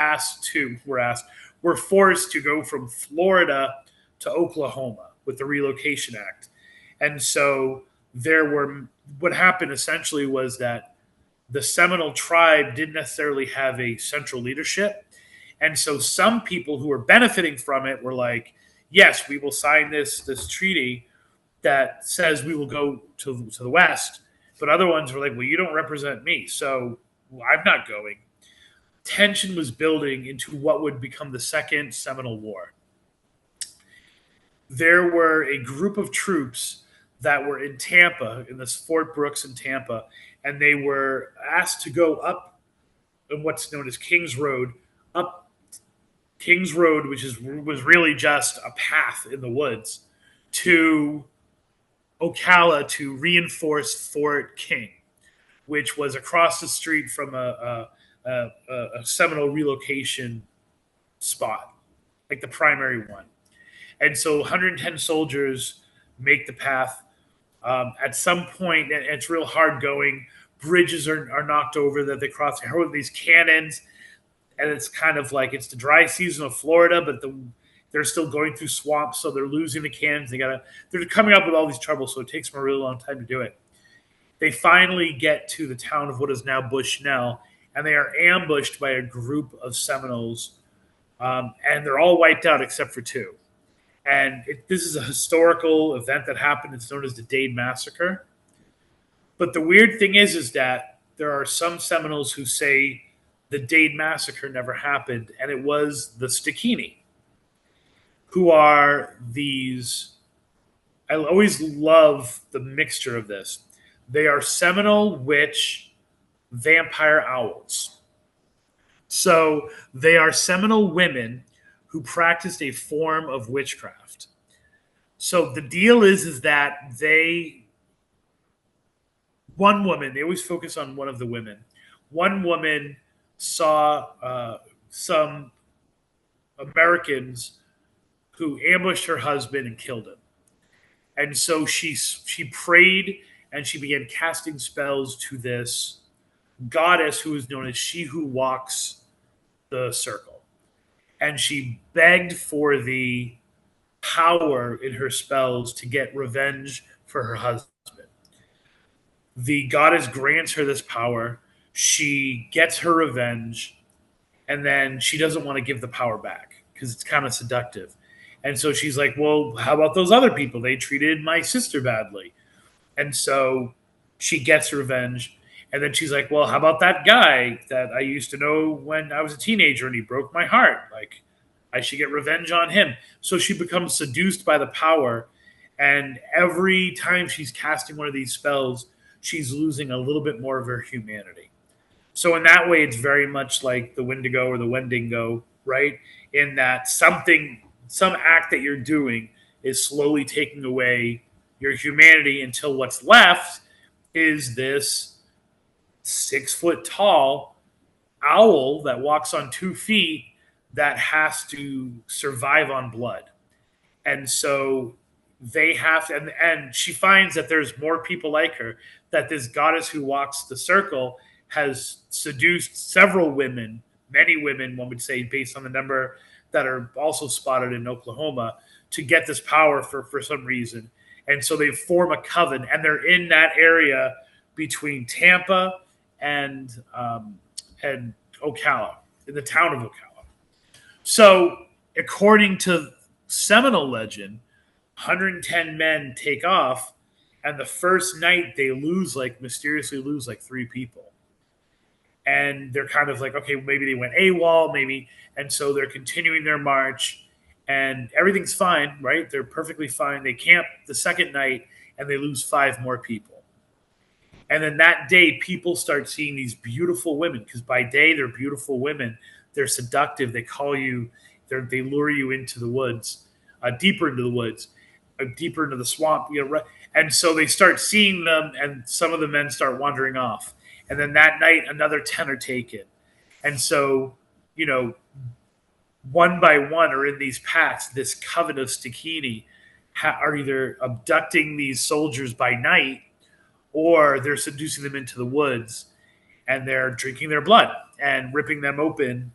forced to go from Florida to Oklahoma with the Relocation Act. And so there were what happened essentially was that the Seminole tribe didn't necessarily have a central leadership. And so some people who were benefiting from it were like, yes, we will sign this treaty that says we will go to the West. But other ones were like, well, you don't represent me. So I'm not going. Tension was building into what would become the Second Seminole War. There were a group of troops that were in Tampa, in this Fort Brooks in Tampa, and they were asked to go up in what's known as Kings Road, up Kings Road, was really just a path in the woods, to Ocala to reinforce Fort King, which was across the street from a Seminole relocation spot, like the primary one. And so 110 soldiers make the path. At some point, and it's real hard going, bridges are knocked over that they cross with these cannons. And it's kind of like it's the dry season of Florida, but they're still going through swamps, so they're losing the cannons. They're coming up with all these troubles, so it takes them a really long time to do it. They finally get to the town of what is now Bushnell, and they are ambushed by a group of Seminoles, and they're all wiped out except for two. And this is a historical event that happened. It's known as the Dade Massacre. But the weird thing is that there are some Seminoles who say the Dade Massacre never happened, and it was the Stikini, who are these. I always love the mixture of this. They are Seminole witch vampire owls. So they are Seminole women who practiced a form of witchcraft. So the deal is that one woman, they always focus on one of the women. One woman saw some Americans who ambushed her husband and killed him. And so she prayed and she began casting spells to this goddess who is known as She Who Walks the Circle. And she begged for the power in her spells to get revenge for her husband. The goddess grants her this power. She gets her revenge, and then she doesn't want to give the power back because it's kind of seductive. And so she's like, well, how about those other people? They treated my sister badly. And so she gets revenge. And then she's like, well, how about that guy that I used to know when I was a teenager and he broke my heart? Like, I should get revenge on him. So she becomes seduced by the power. And every time she's casting one of these spells, she's losing a little bit more of her humanity. So in that way, it's very much like the Wendigo or the Wendigo, right? In that some act that you're doing is slowly taking away your humanity until what's left is this 6 foot tall owl that walks on 2 feet that has to survive on blood. And so they have to, and she finds that there's more people like her, that this goddess who walks the circle has seduced several women, many women, one would say, based on the number that are also spotted in Oklahoma, to get this power for some reason. And so they form a coven, and they're in that area between Tampa and Ocala, in the town of Ocala. So, according to Seminole legend, 110 men take off, and the first night they mysteriously lose like three people. And they're kind of like, okay, maybe they went AWOL, maybe. And so they're continuing their march, and everything's fine, right? They're perfectly fine. They camp the second night, and they lose five more people. And then that day, people start seeing these beautiful women, because by day they're beautiful women. They're seductive. They call you, they lure you into the woods, deeper into the woods, deeper into the swamp. And so they start seeing them, and some of the men start wandering off. And then that night, another 10 are taken. And so, one by one are in these packs. This coven of Stikini are either abducting these soldiers by night, or they're seducing them into the woods, and they're drinking their blood and ripping them open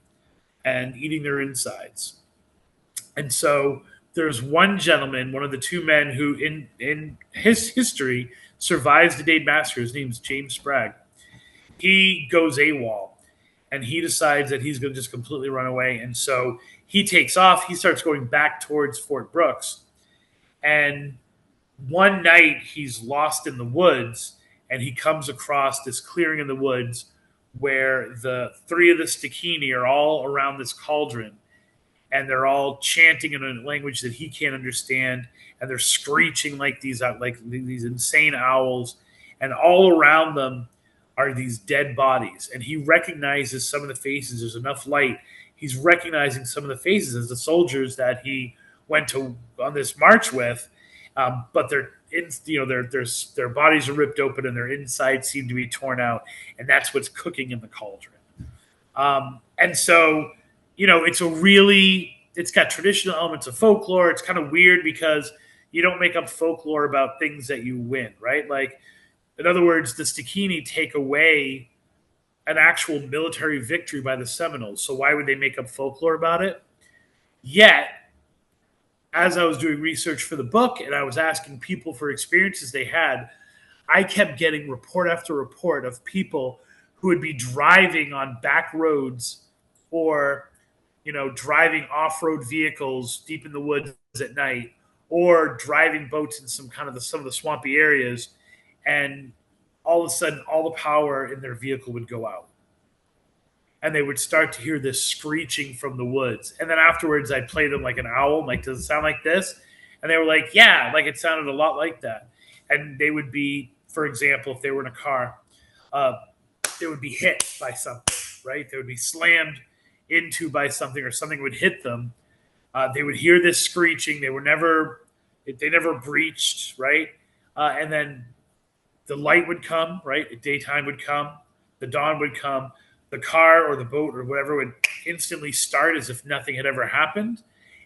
and eating their insides. And so there's one gentleman, one of the two men who in his history survives the Dade Massacre. His name's James Sprague. He goes AWOL, and he decides that he's going to just completely run away. And so he takes off. He starts going back towards Fort Brooks. And one night he's lost in the woods, and he comes across this clearing in the woods where the three of the Stikini are all around this cauldron, and they're all chanting in a language that he can't understand, and they're screeching like these insane owls, and all around them are these dead bodies. And he recognizes some of the faces. There's enough light. He's recognizing some of the faces as the soldiers that he went on this march with, but their bodies are ripped open, and their insides seem to be torn out, and that's what's cooking in the cauldron. And so, it's got traditional elements of folklore. It's kind of weird because you don't make up folklore about things that you win, right? Like, in other words, the Stikini take away an actual military victory by the Seminoles. So why would they make up folklore about it? Yet, as I was doing research for the book and I was asking people for experiences they had, I kept getting report after report of people who would be driving on back roads, or driving off-road vehicles deep in the woods at night, or driving boats in some of the swampy areas, and all of a sudden all the power in their vehicle would go out, and they would start to hear this screeching from the woods. And then afterwards I'd play them like an owl. I'm like, does it sound like this? And they were like, yeah, like it sounded a lot like that. And they would be, for example, if they were in a car, they would be hit by something, right? They would be slammed into by something, or something would hit them. They would hear this screeching. They never breached, right? And then the light would come, right? The daytime would come. The dawn would come. The car or the boat or whatever would instantly start as if nothing had ever happened.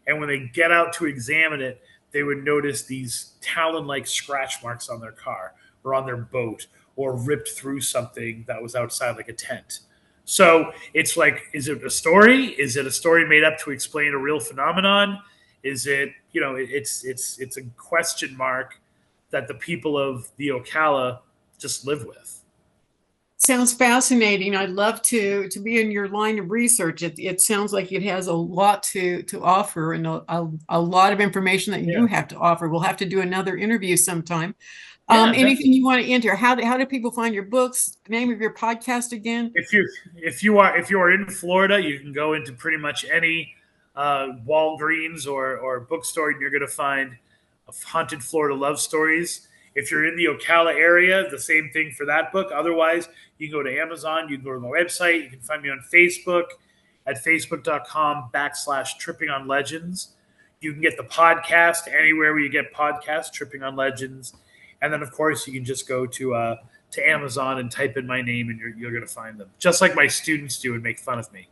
And when they get out to examine it, they would notice these talon-like scratch marks on their car or on their boat, or ripped through something that was outside, like a tent. So it's like, is it a story? Is it a story made up to explain a real phenomenon? Is it, it's a question mark that the people of the Ocala just live with. Sounds fascinating. I'd love to be in your line of research. It sounds like it has a lot to offer, and a lot of information that you Yeah. have to offer. We'll have to do another interview sometime. Yeah, Anything definitely. you want to enter? How do people find your books? Name of your podcast again? If you are in Florida, you can go into pretty much any Walgreens or bookstore, and you're going to find Haunted Florida Love Stories. If you're in the Ocala area, the same thing for that book. Otherwise, you can go to Amazon. You can go to my website. You can find me on Facebook at facebook.com/Tripping on Legends. You can get the podcast anywhere where you get podcasts, Tripping on Legends. And then, of course, you can just go to Amazon and type in my name, and you're going to find them, just like my students do and make fun of me.